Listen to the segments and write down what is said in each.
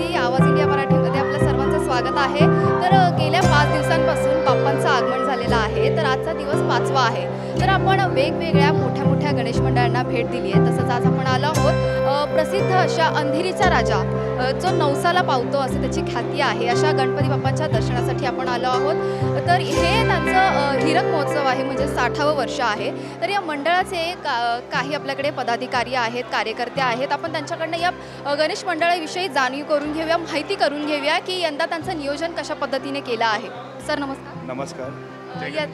माहिती आवाज इंडिया मराठीमध्ये आपल्या सर्वांचं स्वागत आहे। तर गेल्या 5 दिवसांपासून बाप्पांचं आगमन झालेलं आहे। तर आजचा दिवस 5वा आहे। तर आपण वेगवेगळ्या मोठ्या गणेश मंडळांना भेट दिली आहे। तसंच आज आपण आलो आहोत प्रसिद्ध अशा अंधेरीचा राजा जो नवसाला पावतो असे त्याची ख्याती आहे अशा गणपती बाप्पांच्या दर्शनासाठी आपण आलो आहोत। तर हे त्यांचं हीरक महोत्सव आहे, म्हणजे 60वं वर्ष आहे। तर या मंडळाचे काही आपल्याकडे पदाधिकारी आहेत, कार्यकर्ते आहेत। आपण त्यांच्याकडनं या गणेश मंडळाविषयी जाणीव करून घेऊया, माहिती करून घेऊया की यंदा त्यांचं नियोजन कशा पद्धतीने केलं आहे। सर नमस्कार। नमस्कार।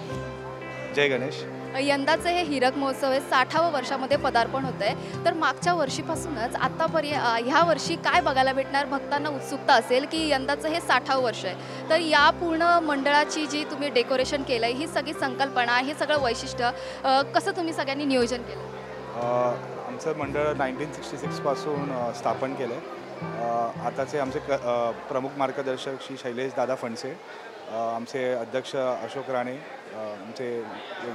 जय गणेश। यंदाचं हे हीरक महोत्सव आहे, 60व्या वर्षामध्ये पदार्पण होत आहे। तर मागच्या वर्षीपासूनच आतापर्यंत ह्या वर्षी काय बघायला भेटणार, भक्तांना उत्सुकता असेल की यंदाचं हे 60वं वर्ष आहे। तर या पूर्ण मंडळाची जी तुम्ही डेकोरेशन केलं आहे, ही सगळी संकल्पना, हे सगळं वैशिष्ट्य कसं तुम्ही सगळ्यांनी नियोजन केलं? आमचं मंडळ 1966 पासून स्थापन केलं आहे। आताचे आमचे प्रमुख मार्गदर्शक श्री शैलेश दादा फणसे, आमचे अध्यक्ष अशोक राणे, आमचे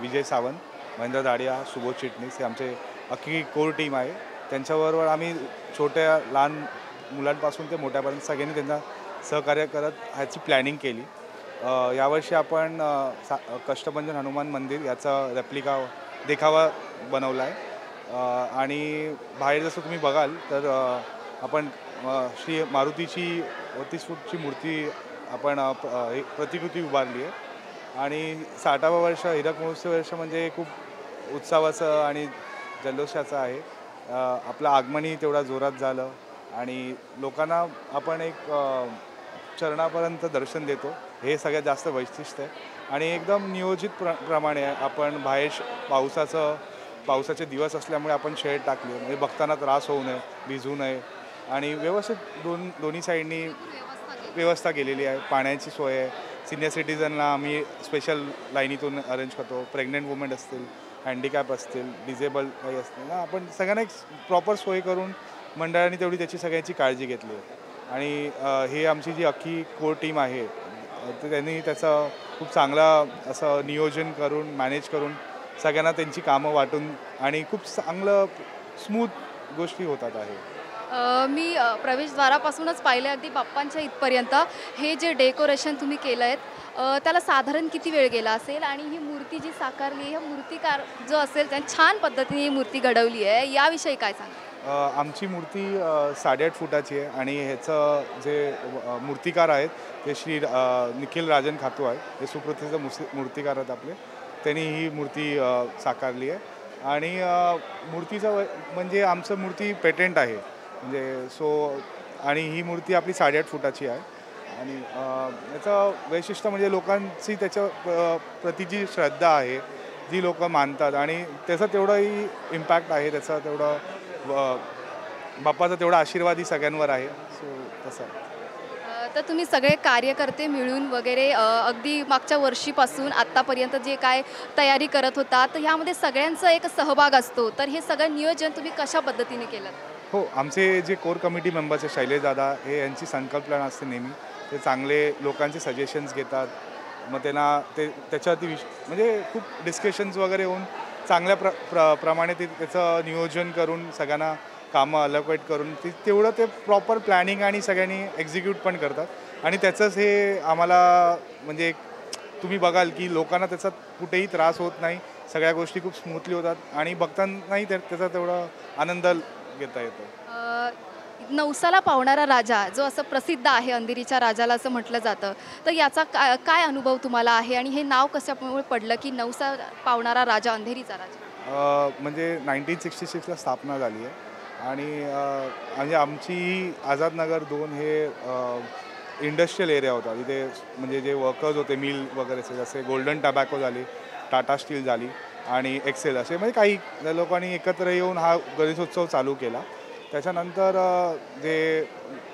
विजय सावंत, महेंद्र दाडिया, सुबोध चिटणीस, हे आमचे अख्खी कोर टीम आहे। त्यांच्याबरोबर आम्ही छोट्या लहान मुलांपासून ते मोठ्यापर्यंत सगळ्यांनी त्यांना सहकार्य करत ह्याची प्लॅनिंग केली। यावर्षी आपण कष्टभंजन हनुमान मंदिर याचा रेप्लिका देखावा बनवला आहे। आणि बाहेर जसं तुम्ही बघाल तर आपण श्री मारुतीची 32 फूटची मूर्ती आपण प्रतिकृती उभारली आहे। आणि 60वं वर्ष हीरक महोत्सव वर्ष म्हणजे खूप उत्सवाचं आणि जल्लोषाचं आहे। आपलं आगमनही तेवढा जोरात झालं आणि लोकांना आपण एक चरणापर्यंत दर्शन देतो, हे सगळ्यात जास्त वैशिष्ट्य आहे। आणि एकदम नियोजित प्रमाणे आपण बाहेर पावसाचे दिवस असल्यामुळे आपण शेड टाकली, म्हणजे भक्तांना त्रास होऊ नये, भिजू नये आणि व्यवस्थित दोन्ही साईडनी व्यवस्था केलेली आहे। पाण्याची सोय आहे। सिनियर सिटीजनला आम्ही स्पेशल लाईनीतून अरेंज करतो। प्रेग्नंट वुमेन असतील, हँडिकॅप असतील, डिजेबल काही असतील ना, आपण सगळ्यांना एक प्रॉपर सोय करून मंडळाने तेवढी त्याची सगळ्यांची काळजी घेतली आहे। आणि हे आमची जी अख्खी कोर टीम आहे तर त्यांनी त्याचं खूप चांगलं असं नियोजन करून मॅनेज करून सगळ्यांना त्यांची कामं वाटून आणि खूप चांगलं स्मूथ गोष्टी होतात आहे। मी प्रवेशद्वारापासूनच पाहिलं अगदी बाप्पांच्या इथपर्यंत हे जे डेकोरेशन तुम्ही केलं आहे त्याला साधारण किती वेळ गेला असेल? आणि ही मूर्ती जी साकारली आहे, मूर्तिकार जो असेल त्याने छान पद्धतीने ही मूर्ती घडवली आहे, याविषयी काय सांगा? आमची मूर्ती 8.5 फुटाची आहे आणि ह्याचं जे मूर्तिकार आहेत ते श्री निखिल राजन खातू आहेत, हे सुप्रसिद्ध मूर्तिकार आहेत आपले। त्यांनी ही मूर्ती साकारली आहे। आणि मूर्तीचं म्हणजे आमचं मूर्ती पेटेंट आहे, म्हणजे आणि ही मूर्ती आपली 8.5 फुटाची आहे। आणि याचं वैशिष्ट्य म्हणजे लोकांची त्याच्या प्रति जी श्रद्धा आहे, जी लोक मानतात आणि त्याचा तेवढाही इम्पॅक्ट आहे, त्याचा तेवढं बाप्पाचा तेवढा आशीर्वादही सगळ्यांवर आहे। तसं तर तुम्ही सगळे कार्यकर्ते मिळून वगैरे अगदी मागच्या वर्षीपासून आत्तापर्यंत जे काय तयारी करत होता, तर ह्यामध्ये सगळ्यांचा एक सहभाग असतो। तर हे सगळं नियोजन तुम्ही कशा पद्धतीने केलं? हो, आमचे जे कोर कमिटी मेंबर्स आहे शैलेश दादा, हे यांची संकल्पना असते नेहमी, ते चांगले लोकांचे सजेशन्स घेतात, मग त्यांना त्याच्यावरती म्हणजे खूप डिस्कशन्स वगैरे होऊन चांगल्या प्रमाणे ते त्याचं नियोजन करून सगळ्यांना कामं अलोकेट करून तेवढं ते प्रॉपर प्लॅनिंग आणि सगळ्यांनी एक्झिक्यूट पण करतात। आणि त्याचंच हे आम्हाला म्हणजे तुम्ही बघाल की लोकांना त्याचा कुठेही त्रास होत नाही, सगळ्या गोष्टी खूप स्मूथली होतात आणि भक्तांनाही त्याचा तेवढा आनंद घेता येतो। नवसाला पावणारा राजा जो असं प्रसिद्ध आहे, अंधेरीच्या राजाला असं म्हटलं जातं, तर याचा काय अनुभव तुम्हाला आहे आणि हे नाव कशामुळे पडलं की नवसा पावणारा राजा, अंधेरीचा राजा? म्हणजे 1966ला स्थापना झाली आहे आणि म्हणजे आमची आझादनगर 2 हे इंडस्ट्रियल एरिया होता। तिथे म्हणजे जे वर्कर्स होते मिल वगैरे, जसे गोल्डन टबॅको झाली, टाटा स्टील झाली आणि एक्सेल, असे म्हणजे काही लोकांनी एकत्र येऊन हा गणेशोत्सव चालू केला। त्याच्यानंतर जे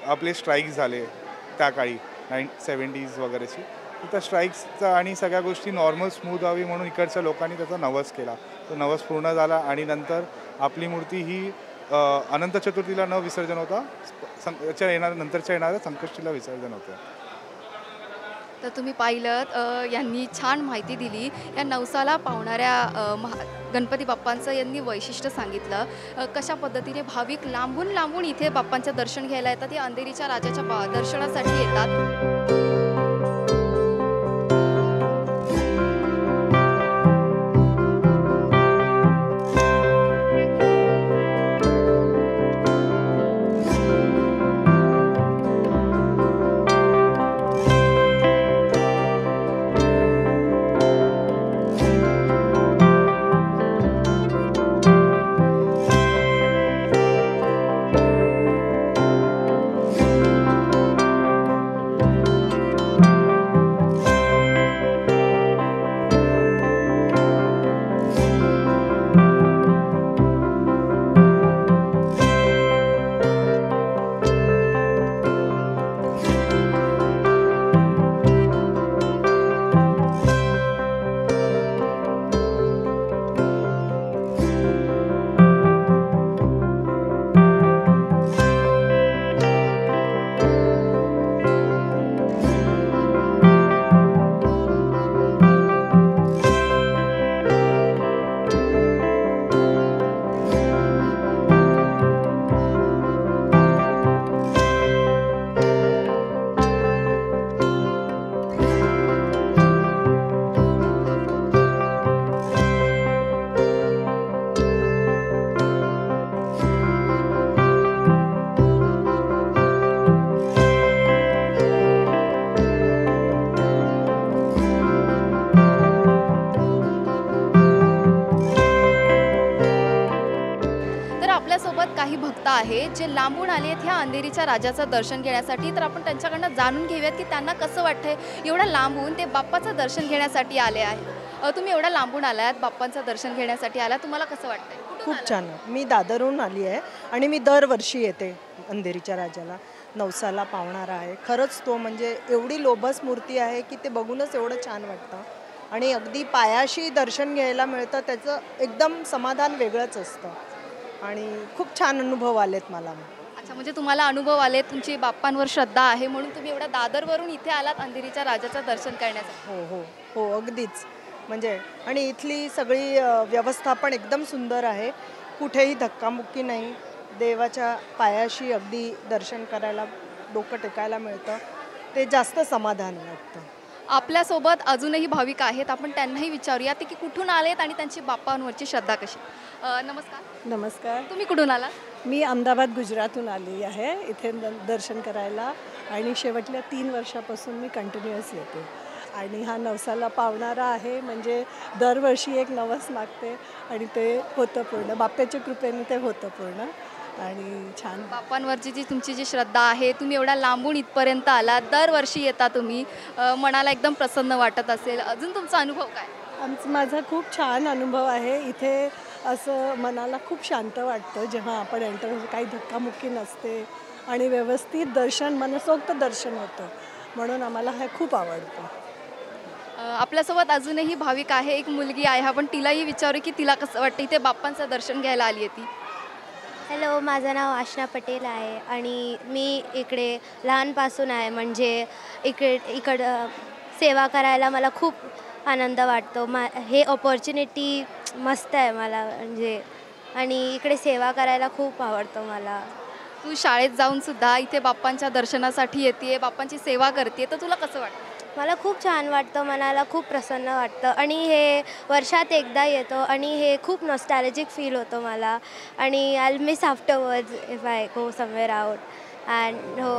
आपले स्ट्राईक्स झाले त्या काळी 70s वगैरेची, त्या स्ट्राईक्सचा आणि सगळ्या गोष्टी नॉर्मल स्मूथ व्हावी म्हणून इकडच्या लोकांनी त्याचा नवस केला। तो नवस पूर्ण झाला आणि नंतर आपली मूर्ती ही अनंत चतुर्थीला न विसर्जन होता, नंतरच्या येणाऱ्या संकष्टीला विसर्जन होतं। तर तुम्ही पाहिलं यांनी छान माहिती दिली या नवसाला पावणाऱ्या गणपती बाप्पांचं यांनी वैशिष्ट्य सांगितलं. कशा पद्धतीने भाविक लांबून लांबून इथे बाप्पांचं दर्शन घ्यायला येतात, या अंधेरीच्या राजाच्या दर्शनासाठी येतात. आपल्यासोबत काही भक्त आहेत जे लांबून आले आहेत ह्या अंधेरीच्या राजाचं दर्शन घेण्यासाठी. तर आपण त्यांच्याकडनं जाणून घेऊयात की त्यांना कसं वाटतंय एवढ्या लांबून ते बाप्पाचं दर्शन घेण्यासाठी आले आहे. तुम्ही एवढ्या लांबून आलात, बाप्पांचं दर्शन घेण्यासाठी आलात, तुम्हाला कसं वाटतंय? खूप छान. मी दादरहून आली आहे आणि मी दरवर्षी येते अंधेरीच्या राजाला. नवसाला पावणारा आहे खरंच तो, म्हणजे एवढी लोभस मूर्ती आहे की ते बघूनच एवढं छान वाटतं आणि अगदी पायाशी दर्शन घ्यायला मिळतं, त्याचं एकदम समाधान वेगळंच असतं आणि खूप छान अनुभव आलेत मला. अच्छा, म्हणजे तुम्हाला अनुभव आले, तुमची बाप्पांवर श्रद्धा आहे म्हणून तुम्ही एवढ्या दादरवरून इथे आलात अंधेरीच्या राजाचं दर्शन करण्यासाठी. हो हो हो, अगदीच. म्हणजे आणि इथली सगळी व्यवस्था पण एकदम सुंदर आहे, कुठेही धक्कामुक्की नाही. देवाच्या पायाशी अगदी दर्शन करायला, डोकं टेकायला मिळतं, ते जास्त समाधान वाटतं. आपल्यासोबत अजूनही भाविक आहेत, आपण त्यांनाही विचारूया की कुठून आलेत आणि त्यांची बाप्पांवरची श्रद्धा कशी. नमस्कार. नमस्कार. तुम्ही कुठून आला? मी अहमदाबाद गुजरातहून आली आहे इथे दर्शन करायला आणि शेवटल्या 3 वर्षापासून मी कंटिन्युअस येते आणि हा नवसाला पावणारा आहे. म्हणजे दरवर्षी एक नवस मागते आणि ते होतं पूर्ण, बाप्पाच्या कृपेने ते होतं पूर्ण आणि छान. बाप्पांवरची जी तुमची जी श्रद्धा आहे, तुम्ही एवढ्या लांबून इथपर्यंत आला, दरवर्षी येता तुम्ही, मनाला एकदम प्रसन्न वाटत असेल. अजून तुमचा अनुभव काय? माझा खूप छान अनुभव आहे इथे. असं मनाला खूप शांत वाटतं जेव्हा आपण एंटर होतो, काही धक्कामुक्की नसते आणि व्यवस्थित दर्शन, मनसोक्त दर्शन होतं, म्हणून आम्हाला हे खूप आवडतं. आपल्यासोबत अजूनही भाविक आहे, एक मुलगी आहे, आपण तिलाही विचारू की तिला कसं वाटतं इथे बाप्पांचं दर्शन घ्यायला आली आहे ती. हॅलो, माझं नाव आशना पटेल आहे आणि मी इकडे लहानपासून आहे. म्हणजे इकडं सेवा करायला मला खूप आनंद वाटतो. हे ऑपॉर्च्युनिटी मस्त आहे मला, म्हणजे आणि इकडे सेवा करायला खूप आवडतं मला. तू शाळेत जाऊन सुद्धा इथे बाप्पांच्या दर्शनासाठी येते, बाप्पांची सेवा करते, तर तुला कसं वाटतं? मला खूप छान वाटतं, मनाला खूप प्रसन्न वाटतं आणि हे वर्षात एकदा येतो आणि हे खूप नॉस्टॅल्जिक फील होतं मला आणि I will miss afterwards if I go somewhere out and हो.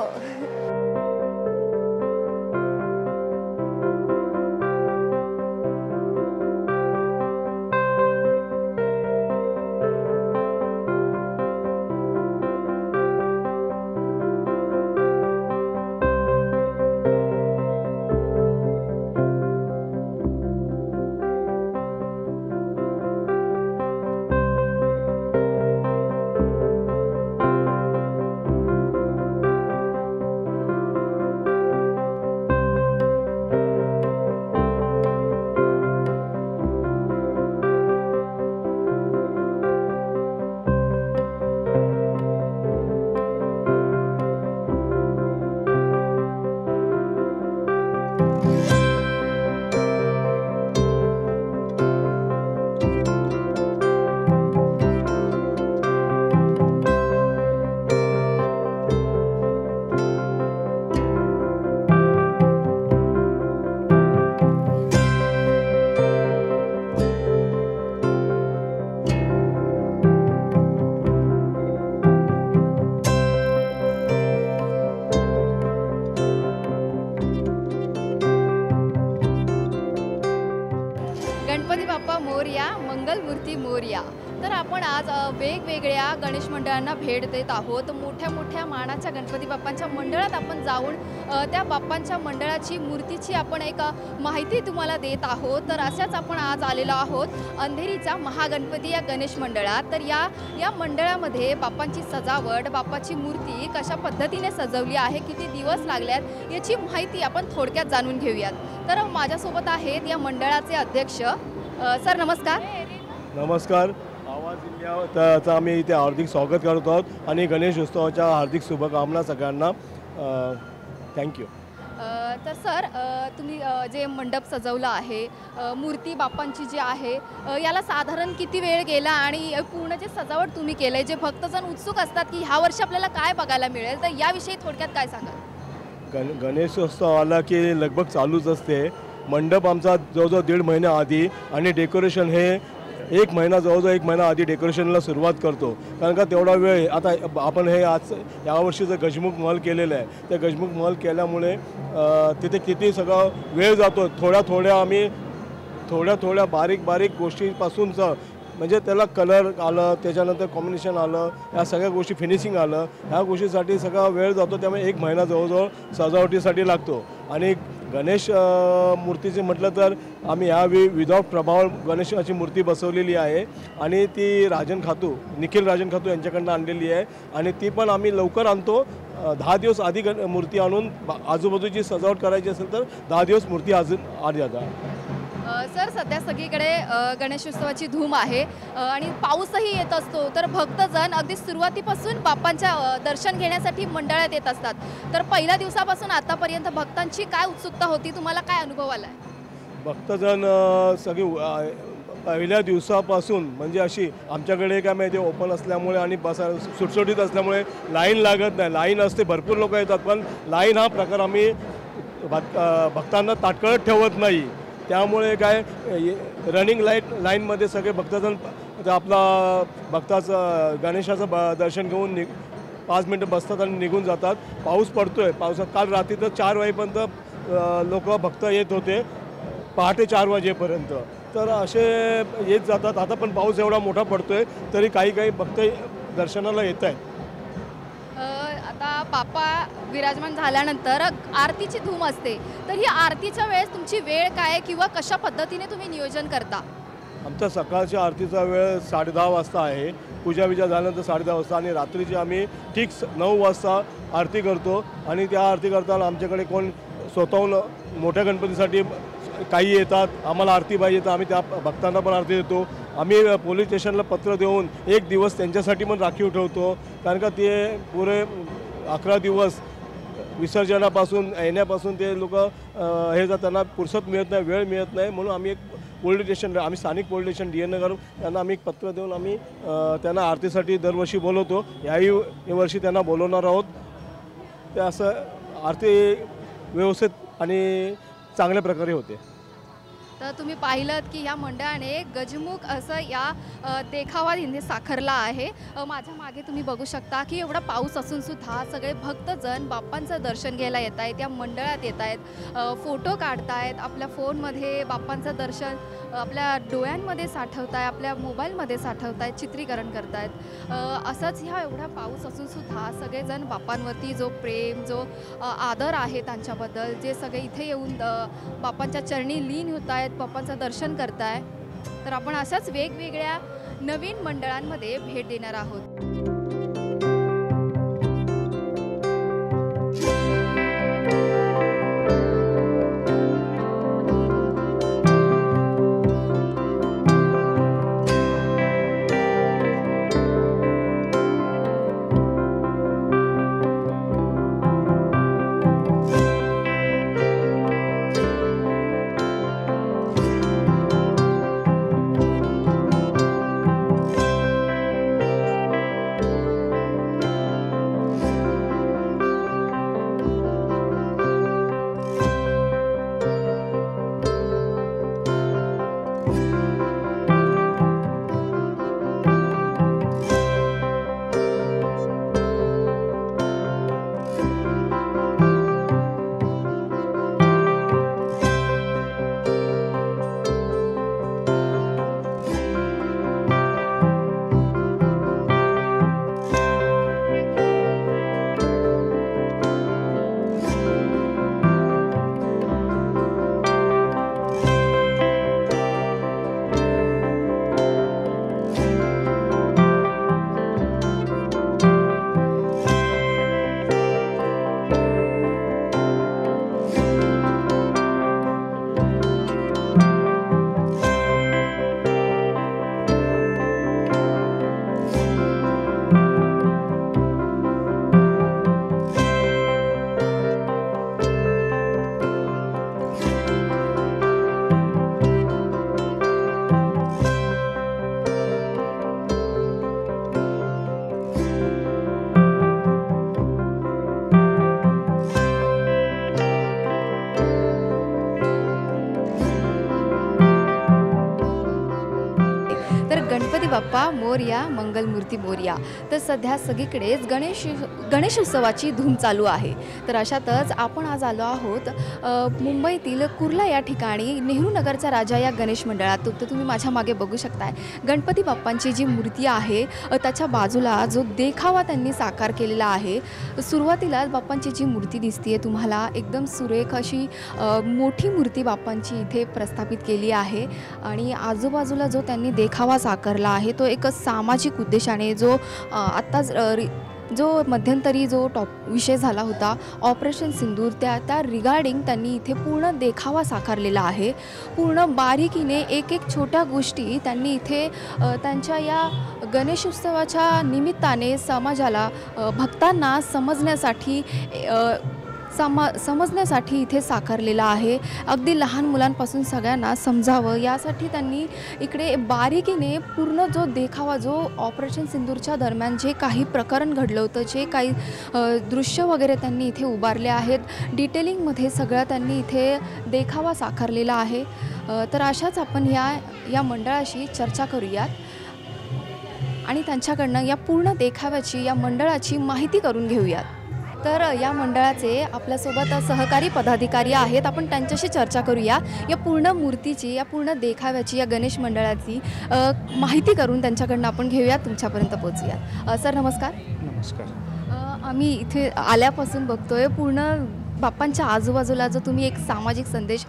तर आपण आज वेगवेगळ्या गणेश मंडळांना भेट देत आहोत. मोठ्या मोठ्या मानाच्या गणपती बाप्पांच्या मंडळात आपण जाऊन त्या बाप्पांच्या मंडळाची मूर्तीची आपण एक माहिती तुम्हाला देत आहोत. तर अशाच आपण आज आलेलो आहोत अंधेरीच्या महागणपती या गणेश मंडळात. तर या मंडळामध्ये बाप्पांची सजावट, बाप्पाची मूर्ती कशा पद्धतीने सजवली आहे, किती दिवस लागल्यात याची माहिती आपण थोडक्यात जाणून घेऊयात. तर माझ्यासोबत आहेत या मंडळाचे अध्यक्ष. सर नमस्कार. नमस्कार. आवाज इंडियाचं आम्ही इथे हार्दिक स्वागत करत आहोत आणि गणेश उत्सवाच्या हार्दिक शुभकामना सगळ्यांना. थँक्यू. तर सर तुम्ही जे मंडप सजवलं आहे, मूर्ती बाप्पांची जी आहे, याला साधारण किती वेळ गेला आणि पूर्ण जे सजावट तुम्ही केलं आहे, जे भक्तजन उत्सुक असतात की ह्या वर्षी आपल्याला काय बघायला मिळेल, तर याविषयी थोडक्यात काय सांगाल? गणेशोत्सव आला की लगभग चालूच असते. मंडप आमचा जवळजवळ 1.5 महिना आधी आणि डेकोरेशन हे 1 महिना, जवळजवळ 1 महिना आधी डेकोरेशनला सुरुवात करतो. कारण का तेवढा वेळ आता आपण हे आज यावर्षीचं गजमुख महल केलेलं आहे. त्या गजमुख महल केल्यामुळे तिथे किती सगळा वेळ जातो. थोड्या बारीक गोष्टीपासूनचं म्हणजे त्याला कलर आलं, त्याच्यानंतर कॉम्बिनेशन आलं, या सगळ्या गोष्टी फिनिशिंग आलं, ह्या गोष्टीसाठी सगळा वेळ जातो. त्यामुळे 1 महिना जवळजवळ सजावटीसाठी लागतो. आणि गणेश मूर्तीचे म्हटलं तर आम्ही यावेळी विदाऊट प्रभाव गणेशाची मूर्ती बसवलेली आहे आणि ती निखिल राजन खातू यांच्याकडनं आणलेली आहे. आणि ती पण आम्ही लवकर आणतो. 10 दिवस आधी मूर्ती आणून आजूबाजूची सजावट करायची असेल तर 10 दिवस मूर्ती आधी जातात. सर सध्या सगळीकडे गणेशोत्सवाची धूम आहे आणि पाऊसही येत असतो. तर भक्तजन अगदी सुरुवातीपासून बाप्पांच्या दर्शन घेण्यासाठी मंडळात येत असतात. तर पहिल्या दिवसापासून आतापर्यंत भक्तांची काय उत्सुकता होती, तुम्हाला काय अनुभव आला? भक्तजन सगळी पहिल्या दिवसापासून म्हणजे अशी आमच्याकडे काय माहिती ओपन असल्यामुळे आणि सुटसुटीत असल्यामुळे लाईन लागत नाही. लाईन असते, भरपूर लोक येतात, पण लाईन हा प्रकार आम्ही भक्तांना ताटकळत ठेवत नाही. त्यामुळे काय रनिंग लाईनमध्ये सगळे भक्तजण आपला गणेशाचं दर्शन घेऊन 5 मिनटं बसतात आणि निघून जातात. पाऊस पडतो आहे. पावसात काल रात्री तर 4 वाजेपर्यंत भक्त येत होते, पहाटे 4 वाजेपर्यंत. तर असे येत जातात. आता पण पाऊस एवढा मोठा पडतो आहे तरी काही भक्त दर्शनाला येत आहेत. आता बाप्पा विराजमान झाल्यानंतर आरतीची धूम असते. तर ही आरतीच्या वेळेस तुमची वेळ काय किंवा कशा पद्धतीने तुम्ही नियोजन करता? आमचा सकाळच्या आरतीचा वेळ 10:30 वाजता आहे. पूजा झाल्यानंतर 10:30 वाजता आणि रात्रीची आम्ही ठीक 9 वाजता आरती करतो. आणि त्या आरती करताना आमच्याकडे कोण स्वतःहून मोठ्या गणपतीसाठी काही येतात, आम्हाला आरती पाहिजे तर आम्ही त्या भक्तांना पण आरती देतो. आम्ही पोलीस स्टेशनला पत्र देऊन 1 दिवस त्यांच्यासाठी पण राखीव ठेवतो. कारण का ते पुरे 11 दिवस विसर्जनापासून येण्यापासून ते लोक हे त्यांना फुरसत मिळत नाही, वेळ मिळत नाही. म्हणून आम्ही आम्ही स्थानिक पोलीस स्टेशन DN नगर त्यांना आम्ही एक पत्र देऊन आम्ही त्यांना आरतीसाठी दरवर्षी बोलवतो. याही वर्षी त्यांना बोलवणार आहोत. ते असं आरती व्यवस्थित आणि चांगल्या प्रकारे होते. तर तुम्ही पाहिलं की या मंडळाने गजमुख असं या देखावा हिंदी साकारला आहे. माझ्या मागे तुम्ही बघू शकता की एवढा पाऊस असून सुद्धा सगळे भक्तजन बाप्पांचं दर्शन घ्यायला येत आहेत, या मंडळात येत आहेत, फोटो काढतायत, आपल्या फोनमध्ये बाप्पांचं दर्शन आपल्या डोळ्यांमध्ये साठवताय, आपल्या मोबाईलमध्ये साठवतायत, चित्रीकरण करतायत. असंच ह्या एवढा पाऊस असून सुद्धा सगळेजण बाप्पांवरती जो प्रेम, जो आदर आहे त्यांच्याबद्दल, जे सगळे इथे येऊन बाप्पांच्या चरणी लीन होत आहेत, बाप्पांचं दर्शन करताय. तर आपण अशाच वेगवेगळ्या नवीन मंडळांमध्ये भेट देणार आहोत. मोरया, मंगलमूर्ती मोरया. तर सध्या सगळीकडेच गणेशोत्सवाची धूम चालू आहे. तर अशातच आपण आज आलो आहोत मुंबईतील कुर्ला या ठिकाणी नेहरू नगरचा राजा या गणेश मंडळात. तर तुम्ही माझ्या मागे बघू शकताय गणपती बाप्पांची जी मूर्ती आहे त्याच्या बाजूला जो देखावा त्यांनी साकार केलेला आहे. सुरुवातीला बाप्पांची जी मूर्ती दिसते तुम्हाला एकदम सुरेख अशी मोठी मूर्ती बाप्पांची इथे प्रस्थापित केली आहे. आणि आजूबाजूला जो त्यांनी देखावा साकारला आहे तो एक सामाजिक उद्देशाने जो आत्ताच जो मध्यंतरी जो विषय झाला होता ऑपरेशन सिंदूर त्या रिगार्डिंग त्यांनी इथे पूर्ण देखावा साकारलेला आहे. पूर्ण बारीकीने एक छोट्या गोष्टी त्यांनी इथे त्यांच्या या गणेशोत्सवाच्या निमित्ताने समाजाला भक्तांना समजण्यासाठी इथे साकारलेला आहे. अगदी लहान मुलांपासून सगळ्यांना समजावं यासाठी त्यांनी इकडे बारीकीने पूर्ण जो देखावा जो ऑपरेशन सिंदूरच्या दरम्यान जे काही प्रकरण घडलं होतं जे काही दृश्य वगैरे त्यांनी इथे उभारले आहेत डिटेलिंगमध्ये सगळं त्यांनी इथे देखावा साकारलेला आहे. तर अशाच आपण या मंडळाशी चर्चा करूयात आणि त्यांच्याकडनं या पूर्ण देखाव्याची या मंडळाची माहिती करून घेऊयात. तर या मंडळाचे आपल्यासोबत सहकारी पदाधिकारी आहेत. आपण त्यांच्याशी चर्चा करूया या पूर्ण मूर्तीची या पूर्ण देखाव्याची या गणेश मंडळाची माहिती करून त्यांच्याकडनं आपण घेऊया तुमच्यापर्यंत पोहोचूया. सर नमस्कार. नमस्कार. आम्ही इथे आल्यापासून बघतोय पूर्ण बाप्पांच्या आजूबाजूला जो तुम्ही एक सामाजिक संदेश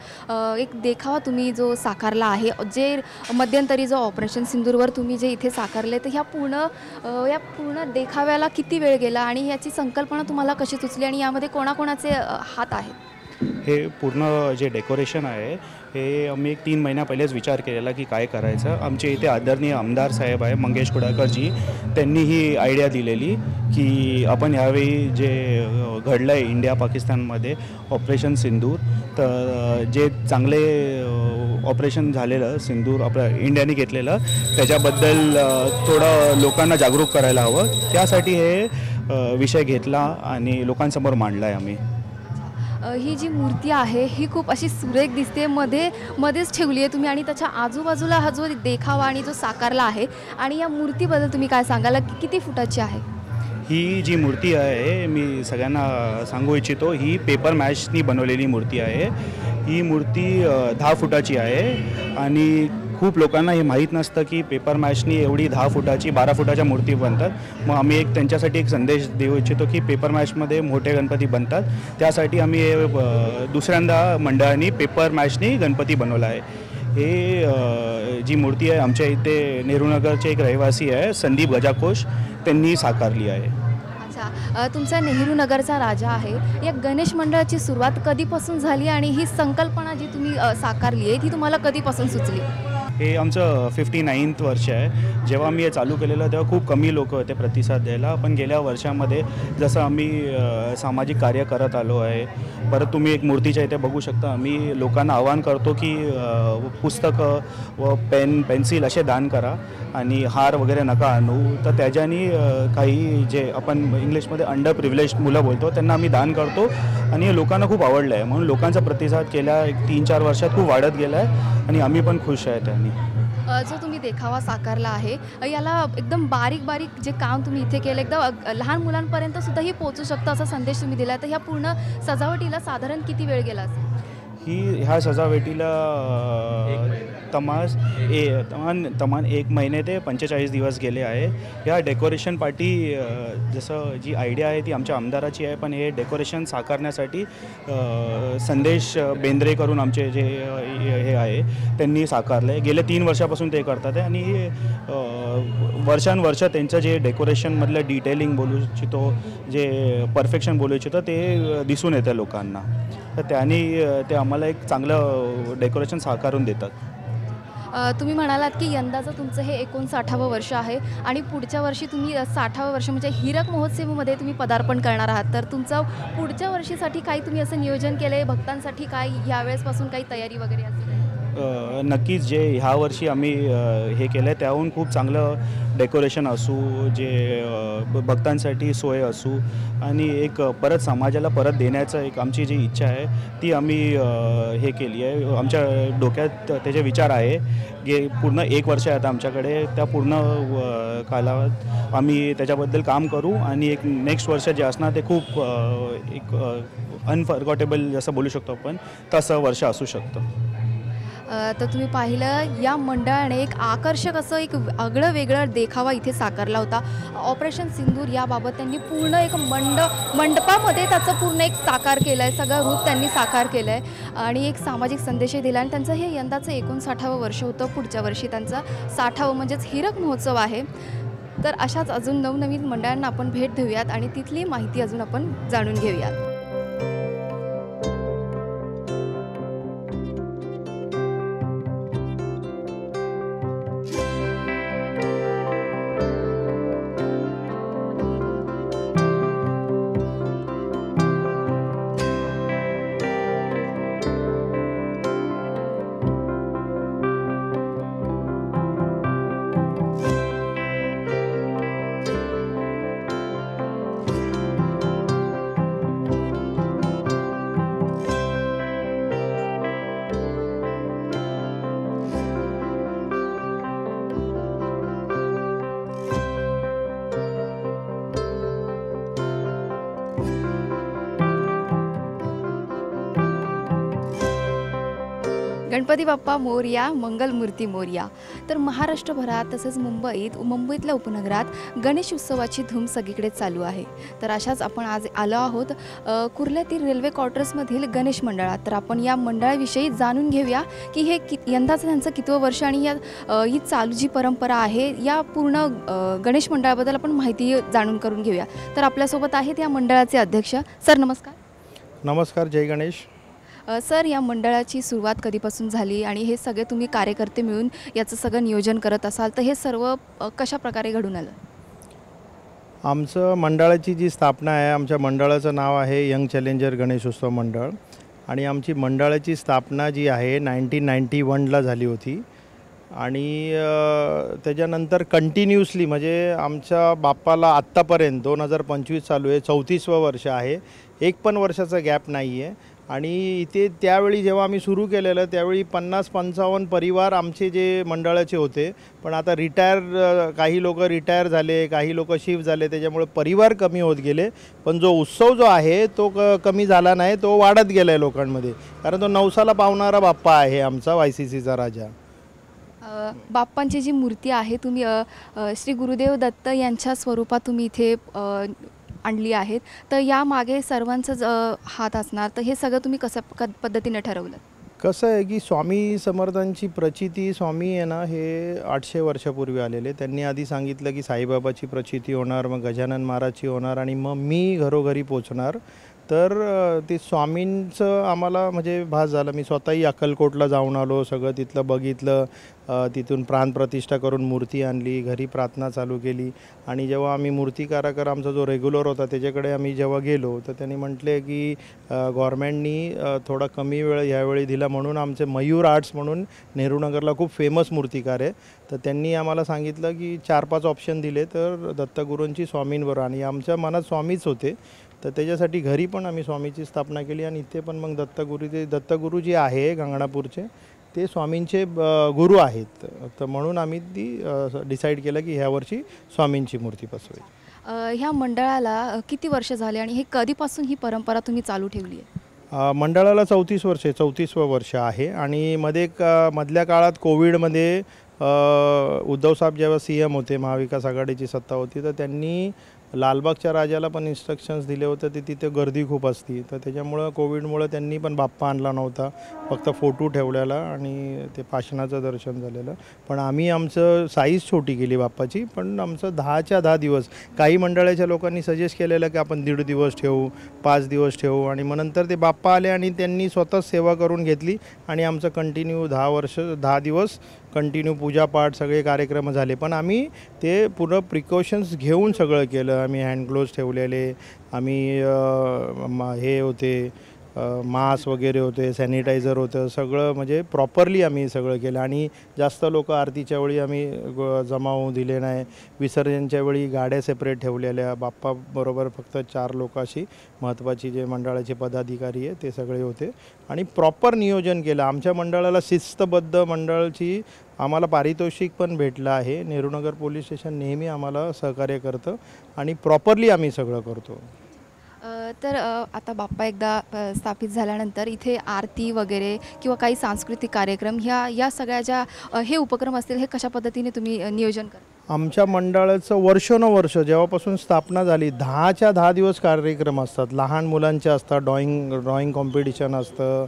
एक देखावा तुम्ही जो साकारला आहे जे मध्यंतरी जो ऑपरेशन सिंदूरवर तुम्ही जे इथे साकारले तर या पूर्ण देखाव्याला किती वेळ गेला आणि याची संकल्पना तुम्हाला कशी सुचली आणि यामध्ये कोणाकोणाचे हात आहेत? हे पूर्ण जे डेकोरेशन आहे हे आम्ही 3 महिन्या पहिलेच विचार केलेला की काय करायचं. आमचे इथे आदरणीय आमदार साहेब आहे मंगेश कुडाकरजी, त्यांनी ही आयडिया दिलेली की आपण ह्यावेळी जे घडलं आहे इंडिया पाकिस्तानमध्ये ऑपरेशन सिंदूर, तर जे चांगले ऑपरेशन झालेलं सिंदूर आपलं इंडियाने घेतलेलं त्याच्याबद्दल थोडं लोकांना जागरूक करायला हवं. त्यासाठी हे विषय घेतला आणि लोकांसमोर मांडला आहे आम्ही. ही जी मूर्ती आहे ही खूप अशी सुरेख दिसते, मध्येच ठेवली आहे तुम्ही आणि त्याच्या आजूबाजूला हा जो देखावा आणि जो साकारला आहे आणि या मूर्तीबद्दल तुम्ही काय सांगाल की किती फुटाची आहे? ही जी मूर्ती आहे मी सगळ्यांना सांगू इच्छितो ही पेपर मॅशनी बनवलेली मूर्ती आहे. ही मूर्ती 10 फुटाची आहे आणि खूप लोकांना हे माहीत नसतं की पेपर मॅशनी एवढी 10 फुटाची 12 फुटाच्या मूर्ती बनतात. मग आम्ही त्यांच्यासाठी एक संदेश देऊ इच्छितो की पेपर मॅशमध्ये मोठे गणपती बनतात. त्यासाठी आम्ही दुसऱ्यांदा मंडळाने पेपर मॅशनी गणपती बनवला आहे. हे जी मूर्ती आहे आमच्या इथे नेहरूनगरचे एक रहिवासी आहे संदीप गजाकोश, त्यांनी साकारली आहे. अच्छा, तुमचा नेहरू नगरचा राजा आहे. या गणेश मंडळाची सुरुवात कधीपासून झाली आणि ही संकल्पना जी तुम्ही साकारली आहे ती तुम्हाला कधीपासून सुचली? हे आमचं 59th वर्ष आहे. जेव्हा मी हे चालू केलेलं तेव्हा खूप कमी लोक होते प्रतिसाद द्यायला, पण गेल्या वर्षामध्ये जसं आम्ही सामाजिक कार्य करत आलो आहे. परत तुम्ही एक मूर्तीच्या इथे बघू शकता आम्ही लोकांना आवाहन करतो की पुस्तकं व पेन्सिल असे दान करा आणि हार वगैरे नका आणू. तर त्याच्यानी काही जे आपण इंग्लिशमध्ये अंडर प्रिव्हिलेज मुलं बोलतो त्यांना आम्ही दान करतो आणि लोकांना खूप आवडलं आहे. म्हणून लोकांचा प्रतिसाद गेल्या 3-4 वर्षात खूप वाढत गेला आहे आणि आम्ही पण खुश आहे त्यांनी. जो तुम्ही देखावा साकारला आहे याला एकदम बारीक जे काम तुम्ही इथे केलं एकदम लहान मुलांपर्यंत सुद्धा पोहोचू शकतं असा संदेश तुम्ही दिला. तर ह्या पूर्ण सजावटीला साधारण किती वेळ गेला असेल? ह्या सजावटीला तमान 1 महिने ते 45 दिवस गेले आहे. ह्या डेकोरेशन पार्टी जसं जी आयडिया आहे ती आमच्या आमदाराची आहे, पण हे डेकोरेशन साकारण्यासाठी संदेश बेंद्रे करून आमचे जे हे आहे त्यांनी साकारलं आहे. गेले 3 वर्षापासून ते करतात आहे आणि वर्षानुवर्ष त्यांचं जे डेकोरेशनमधलं डिटेलिंग बोलू इच्छितो, जे परफेक्शन बोलू इच्छितो ते दिसून येतं लोकांना. तर त्यांनी ते आम्हाला एक चांगलं डेकोरेशन साकारून देतात. तुम्ही म्हणालात की यंदाचं तुमचं हे 59वं वर्ष आहे आणि पुढच्या वर्षी तुम्ही 60वं वर्ष म्हणजे हीरक महोत्सवमध्ये तुम्ही पदार्पण करणार आहात. तर तुमचं पुढच्या वर्षीसाठी काही तुम्ही असं नियोजन केलं आहे भक्तांसाठी? काय यावेळेसपासून काही तयारी वगैरे असेल? नक्कीच जे ह्या वर्षी आम्ही हे केलं आहे त्याहून खूप चांगलं डेकोरेशन असू, जे भक्तांसाठी सोय असू आणि एक परत समाजाला परत देण्याचं एक आमची जी इच्छा आहे ती आम्ही हे केली आहे. आमच्या डोक्यात त्याचे विचार आहे की पूर्ण 1 वर्ष आहे आता आमच्याकडे, त्या पूर्ण कालावधीत आम्ही त्याच्याबद्दल काम करू आणि एक नेक्स्ट वर्ष जे असणार ते खूप एक अनफॉरगॉटेबल जसं बोलू शकतो आपण तसं वर्ष असू शकतं. तर तुम्ही पाहिलं या मंडळाने एक आकर्षक असं एक आगळं वेगळं देखावा इथे साकारला होता. ऑपरेशन सिंदूर याबाबत त्यांनी पूर्ण एक मंडपामध्ये त्याचं पूर्ण एक साकार केलं आहे, सगळं रूप त्यांनी साकार केलं आहे आणि एक सामाजिक संदेशही दिला. आणि त्यांचं हे यंदाचं 59वं वर्ष होतं. पुढच्या वर्षी त्यांचं 60वं म्हणजेच हीरक महोत्सव आहे. तर अशाच अजून नवनवीन मंडळांना आपण भेट देऊयात आणि तिथली माहिती अजून आपण जाणून घेऊयात. गणपती बाप्पा मोरया, मंगलमूर्ती मोरया. तर महाराष्ट्रभरात तसेच मुंबईतल्या उपनगरात गणेश उत्सवाची धूम सगळीकडे चालू आहे. तर अशाच आपण आज आलो आहोत कुर्ल्यातील रेल्वे क्वार्टर्समधील गणेश मंडळात. तर आपण या मंडळाविषयी जाणून घेऊया की हे यंदाचं त्यांचं कितवं वर्ष आणि ही चालू जी परंपरा आहे या पूर्ण गणेश मंडळाबद्दल आपण माहिती जाणून करून घेऊया. तर आपल्यासोबत आहेत या मंडळाचे अध्यक्ष. सर नमस्कार. नमस्कार, जय गणेश. सर या मंडळाची सुरुवात कधीपासून झाली आणि हे सगळे तुम्ही कार्यकर्ते मिळून याचं सगळं नियोजन करत असाल तर हे सर्व कशा प्रकारे घडून आलं? आमचं मंडळाची जी स्थापना आहे, आमच्या मंडळाचं नाव आहे यंग चॅलेंजर गणेशोत्सव मंडळ आणि आमची मंडळाची स्थापना जी आहे 1991ला झाली होती आणि त्याच्यानंतर कंटिन्युअसली म्हणजे आमच्या बाप्पाला आत्तापर्यंत 2025 चालू आहे, 34वं वर्ष आहे, एक पण वर्षाचा गॅप नाही आहे. आणि इथे त्यावेळी जेव्हा आम्ही सुरू केलेलं त्यावेळी 50-55 परिवार आमचे जे मंडळाचे होते, पण आता काही लोक रिटायर झाले, काही लोक शिफ्ट झाले, त्याच्यामुळे परिवार कमी होत गेले. पण जो उत्सव जो आहे तो कमी झाला नाही, तो वाढत गेला आहे लोकांमध्ये, कारण तो नवसाला पावणारा बाप्पा आहे आमचा YCCचा राजा. बाप्पांची जी मूर्ती आहे तुम्ही श्री गुरुदेव दत्त यांच्या स्वरूपात तुम्ही इथे आणली आहेत, तर यामागे सर्वांचंच हात असणार. तर हे सगळं तुम्ही कसं पद्धतीने ठरवलं? कसं आहे की स्वामी समर्थांची प्रचिती, स्वामी आहे ना हे 800 वर्षापूर्वी आलेले. त्यांनी आधी सांगितलं की साईबाबाची प्रचिती होणार, मग गजानन महाराजची होणार आणि मग मी घरोघरी पोचणार. तर ते स्वामींचं आम्हाला म्हणजे भास झाला. मी स्वतःही अक्कलकोटला जाऊन आलो, सगळं तिथलं बघितलं, तिथून प्राणप्रतिष्ठा करून मूर्ती आणली, घरी प्रार्थना चालू केली. आणि जेव्हा आम्ही मूर्तिकाराकर आमचा जो रेग्युलर होता त्याच्याकडे आम्ही जेव्हा गेलो तर त्यांनी म्हटले की गव्हर्मेंटनी थोडा कमी वेळ ह्यावेळी दिला, म्हणून आमचे मयूर आर्ट्स म्हणून नेहरूनगरला खूप फेमस मूर्तिकार आहे, तर त्यांनी आम्हाला सांगितलं की 4-5 ऑप्शन दिले, तर दत्तगुरूंची स्वामींबरोबर आणि आमच्या मनात स्वामीच होते. तर त्याच्यासाठी घरी पण आम्ही स्वामीची स्थापना केली आणि इथे पण मग दत्तगुरू जे आहे गंगणापूरचे ते स्वामींचे गुरु आहेत. तर म्हणून आम्ही ती डिसाईड केलं की ह्या वर्षी स्वामींची मूर्ती बसवायची. ह्या मंडळाला किती वर्ष झाले आणि हे कधीपासून ही परंपरा तुम्ही चालू ठेवली आहे? मंडळाला 34वं वर्ष आहे आणि मधल्या काळात कोविडमध्ये उद्धवसाहेब जेव्हा CM होते, महाविकास आघाडीची सत्ता होती, तर त्यांनी लालबागच्या राजाला पण इन्स्ट्रक्शन्स दिले होते, ते तिथे गर्दी खूप असती, तर त्याच्यामुळं कोविडमुळं त्यांनी पण बाप्पा आणला नव्हता, फक्त फोटो ठेवलेला आणि ते पाषाणाचं दर्शन झालेलं. पण आम्ही आमचं साईज छोटी केली बाप्पाची, पण आमचं 10च्या 10 दिवस. काही मंडळाच्या लोकांनी सजेस्ट केलेलं की आपण 1.5 दिवस ठेवू, 5 दिवस ठेवू, आणि मग नंतर ते बाप्पा आले आणि त्यांनी स्वतःच सेवा करून घेतली आणि आमचं कंटिन्यू 10 दिवस कंटिन्यू पूजापाठ सगळे कार्यक्रम झाले. पण आम्ही ते पूर्ण प्रिकॉशन्स घेऊन सगळं केलं. आम्ही हँड ग्लोव्ज ठेवलेले, आम्ही हे होते मास्क वगैरे होते, सॅनिटायझर होतं, सगळं म्हणजे प्रॉपरली आम्ही सगळं केलं आणि जास्त लोक आरतीच्या वेळी आम्ही जमा होऊ दिले नाही. विसर्जनच्या वेळी गाड्या सेपरेट ठेवलेल्या, बाप्पाबरोबर फक्त 4 लोक अशी महत्त्वाची जे मंडळाचे पदाधिकारी आहे ते सगळे होते आणि प्रॉपर नियोजन केलं. आमच्या मंडळाला शिस्तबद्ध मंडळाची आम्हाला पारितोषिक पण भेटलं आहे. नेहरूनगर पोलीस स्टेशन नेहमी आम्हाला सहकार्य करतं आणि प्रॉपरली आम्ही सगळं करतो. तर आता बाप्पा एकदा स्थापित झाल्यानंतर इथे आरती वगैरे किंवा काही सांस्कृतिक कार्यक्रम या सगळ्या ज्या हे उपक्रम असतील हे कशा पद्धतीने तुम्ही नियोजन करता? आमच्या मंडळाचं वर्षोनवर्ष जेव्हापासून स्थापना झाली 10च्या 10 दिवस कार्यक्रम असतात. लहान मुलांचे असतात, ड्रॉइंग कॉम्पिटिशन असतं,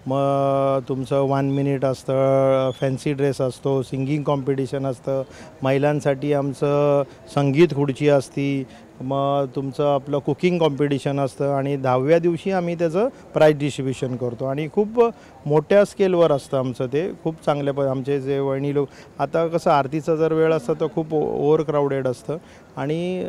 मग तुमचं 1 मिनिट असतं, फॅन्सी ड्रेस असतो, सिंगिंग कॉम्पिटिशन असतं, महिलांसाठी आमचं संगीत खुर्ची असती, मग तुमचं आपलं कुकिंग कॉम्पिटिशन असतं आणि 10व्या दिवशी आम्ही त्याचं प्राईज डिस्ट्रीब्युशन करतो आणि खूप मोठ्या स्केलवर असतं आमचं ते. खूप चांगल्या आमचे जे वहिनी लोक, आता कसं आरतीचा जर वेळ असतं तर खूप ओव्हर क्राऊडेड असतं आणि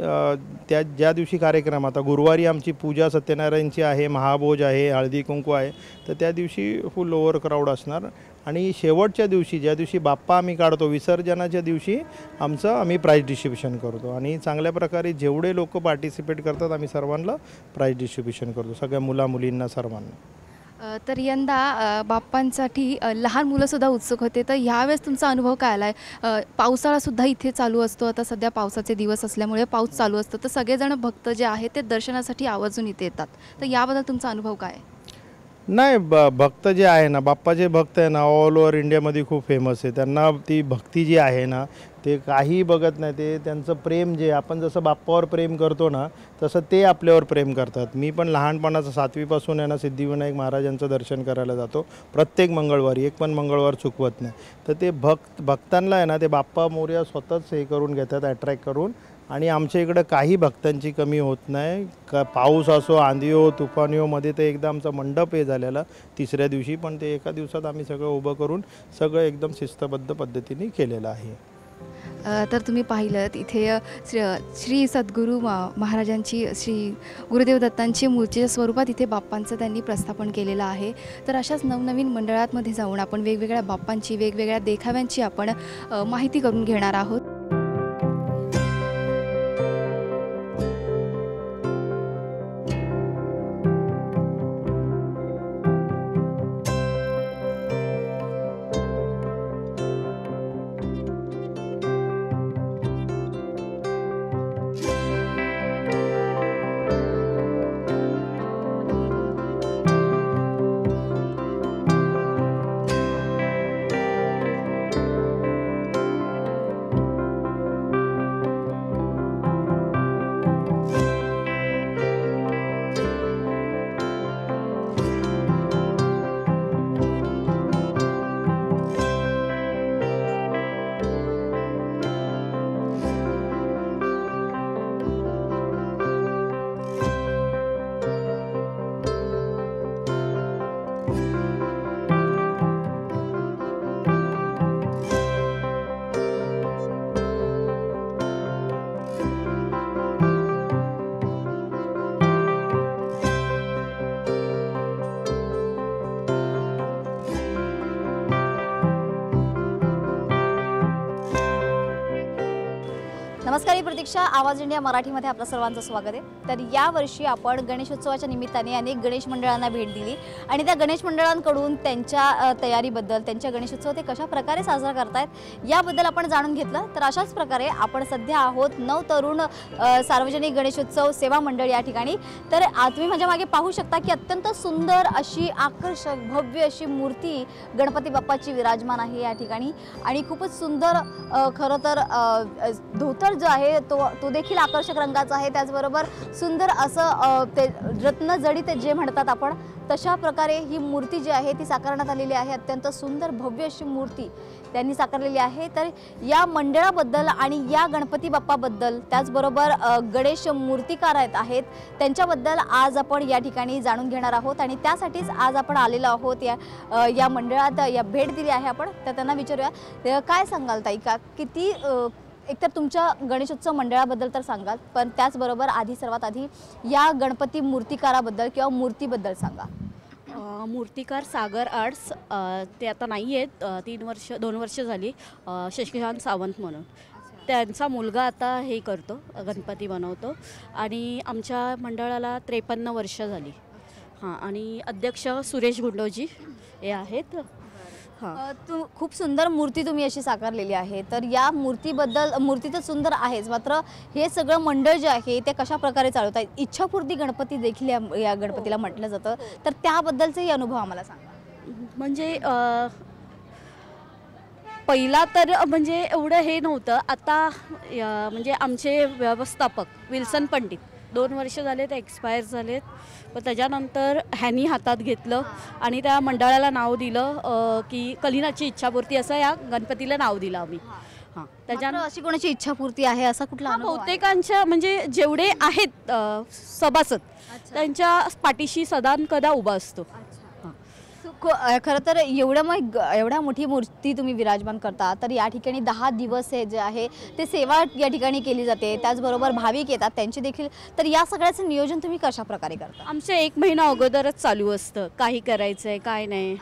त्या ज्या दिवशी कार्यक्रम, आता गुरुवारी आमची पूजा सत्यनारायणची आहे, महाभोज आहे, हळदी कुंकू आहे, तर त्या दिवशी फुल ओव्हर क्राऊड असणार आणि शेवटच्या दिवशी ज्या दिवशी बाप्पा आम्ही काढतो विसर्जनाच्या दिवशी आम्ही प्राईज डिस्ट्रीब्युशन करतो आणि चांगल्या प्रकारे जेवढे लोक पार्टिसिपेट करतात आम्ही सर्वांना प्राईज डिस्ट्रीब्युशन करतो, सगळ्या मुलींना सर्वांना. तर यंदा बाप्पांसाठी लहान मुलंसुद्धा उत्सुक होते, तर ह्यावेळेस तुमचा अनुभव काय आला आहे? पावसाळासुद्धा इथे चालू असतो, आता सध्या पावसाचे दिवस असल्यामुळे पाऊस चालू असतो, तर सगळेजण भक्त जे आहेत ते दर्शनासाठी आवर्जून इथे येतात, तर याबद्दल तुमचा अनुभव काय आहे? नाही, भक्त जे आहे ना, बाप्पाचे भक्त आहे ना, ऑल ओव्हर इंडियामध्ये खूप फेमस आहे. त्यांना ती भक्ती जी आहे ना ते काही बघत नाही, ते त्यांचं प्रेम जे आपण जसं बाप्पावर प्रेम करतो ना तसं ते आपल्यावर प्रेम करतात. मी पण लहानपणाचं 7वीपासून आहे ना सिद्धिविनायक महाराजांचं दर्शन करायला जातो प्रत्येक मंगळवारी, एक पण मंगळवार चुकवत नाही. तर ते भक्तांना आहे ना ते बाप्पा मोरया स्वतःच हे करून घेतात, अट्रॅक्ट करून, आणि आमच्या इकडं काही भक्तांची कमी होत नाही. पाऊस असो, आंधी हो, तुफानी हो, मध्ये तर एकदा आमचा मंडप हे झालेला 3ऱ्या दिवशी, पण ते एका दिवसात आम्ही सगळं उभं करून सगळं एकदम शिस्तबद्ध पद्धतीने केलेलं आहे. तर तुम्ही पाहिलं इथे श्री सद्गुरू महाराजांची, श्री गुरुदेव दत्तांची मूर्तीच्या स्वरूपात इथे बाप्पांचं त्यांनी प्रस्थापन केलेलं आहे. तर अशाच नवनवीन मंडळांमध्ये जाऊन आपण वेगवेगळ्या बाप्पांची, वेगवेगळ्या देखाव्यांची आपण माहिती करून घेणार आहोत. नमस्कार, मी प्रतीक्षा. आवाज इंडिया मराठीमध्ये आपलं सर्वांचं स्वागत आहे. तर यावर्षी आपण गणेशोत्सवाच्या निमित्ताने अनेक गणेश मंडळांना भेट दिली आणि त्या गणेश मंडळांकडून त्यांच्या तयारीबद्दल, त्यांच्या गणेशोत्सव ते कशा प्रकारे साजरा करतायत याबद्दल आपण जाणून घेतलं. तर अशाच प्रकारे आपण सध्या आहोत नवतरुण सार्वजनिक गणेशोत्सव सेवा मंडळ या ठिकाणी. तर तुम्ही माझ्या मागे पाहू शकता की अत्यंत सुंदर अशी, आकर्षक, भव्य अशी मूर्ती गणपती बाप्पाची विराजमान आहे या ठिकाणी आणि खूपच सुंदर, खरं तर धोतर जो आहे तो देखील आकर्षक रंगाचा आहे. त्याचबरोबर सुंदर असं ते रत्नजडित जे म्हणतात आपण तशा प्रकारे ही मूर्ती जी आहे ती साकारण्यात आलेली आहे. अत्यंत सुंदर भव्य अशी मूर्ती त्यांनी साकारलेली आहे. तर या मंडळाबद्दल आणि या गणपती बाप्पाबद्दल, त्याचबरोबर गणेश मूर्तिकार आहेत त्यांच्याबद्दल आज आपण या ठिकाणी जाणून घेणार आहोत आणि त्यासाठीच आज आपण आलेलो आहोत. या मंडळात या भेट दिली आहे आपण. तर त्यांना विचारूया, काय सांगाल ताई, का किती एकतर तुमच्या गणेशोत्सव मंडळाबद्दल तर सांगाल, पण त्याचबरोबर सर्वात आधी या गणपती मूर्तिकाराबद्दल किंवा मूर्तीबद्दल सांगा. मूर्तिकार सागर आर्ट्स, ते आता नाही आहेत, 2 वर्ष झाली, शशिकांत सावंत म्हणून. त्यांचा मुलगा आता हे करतो, गणपती बनवतो. आणि आमच्या मंडळाला 53 वर्ष झाली. हां, आणि अध्यक्ष सुरेश गुंडोजी हे आहेत. हां, तू खूप सुंदर मूर्ती तुम्ही अशी साकारलेली आहे. तर या मूर्तीबद्दल, मूर्ती तर सुंदर आहेच, मात्र हे सगळं मंडळ जे आहे ते कशा प्रकारे चालवत आहे? इच्छापूर्ती गणपती देखील या गणपतीला म्हटलं जातं, तर त्याबद्दलचाही अनुभव आम्हाला सांगा. म्हणजे पहिला तर म्हणजे एवढं हे नव्हतं. आता म्हणजे आमचे व्यवस्थापक विल्सन पंडित 2 वर्ष झाले ते एक्सपायर झालेत. पण त्याच्यानंतर ह्यांनी हातात घेतलं आणि त्या मंडळाला नाव दिलं की कलिनाची इच्छापूर्ती, असं या गणपतीला नाव दिलं आम्ही. हां, त्याच्यानं अशी कोणाची इच्छापूर्ती आहे असा कुठला अनुभव आहे? बहुतेकांच्या म्हणजे जेवढे आहेत सभासद त्यांच्या पाठीशी सदा कदा उभा असतो. खरं तर एवढ्या मोठी मूर्ती तुम्ही विराजमान करता, तर या ठिकाणी 10 दिवस हे जे आहे ते सेवा या ठिकाणी केली जाते, त्याचबरोबर भाविक येतात त्यांची देखील. तर या सगळ्याचं नियोजन तुम्ही कशा प्रकारे करता? आमचं 1 महिना अगोदरच चालू असतं, काही करायचं आहे काय नाही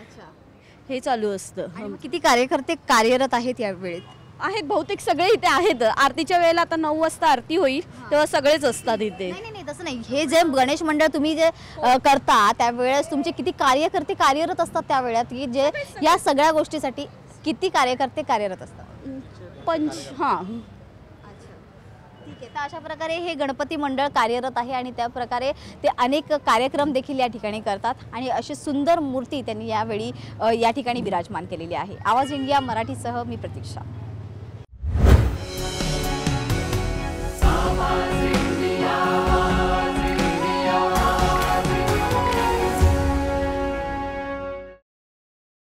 हे चालू असतं. किती कार्यकर्ते कार्यरत आहेत या वेळेत? आहेत, बहुतेक सगळे इथे आहेत. आरतीच्या वेळेला आता 9 वाजता आरती होईल तेव्हा सगळेच असतात इथे. नाही, तसं नाही. हे जे गणेश मंडळ तुम्ही जे करता त्यावेळेस तुमचे किती कार्यकर्ते कार्यरत असतात त्या वेळात, की जे या सगळ्या गोष्टीसाठी किती कार्यकर्ते कार्यरत असतात? हां, ठीक आहे. तर अशा प्रकारे हे गणपती मंडळ कार्यरत आहे आणि त्या प्रकारे ते अनेक कार्यक्रम देखील या ठिकाणी करतात आणि अशी सुंदर मूर्ती त्यांनी यावेळी या ठिकाणी विराजमान केलेली आहे. आवाज इंडिया मराठीसह मी प्रतीक्षा.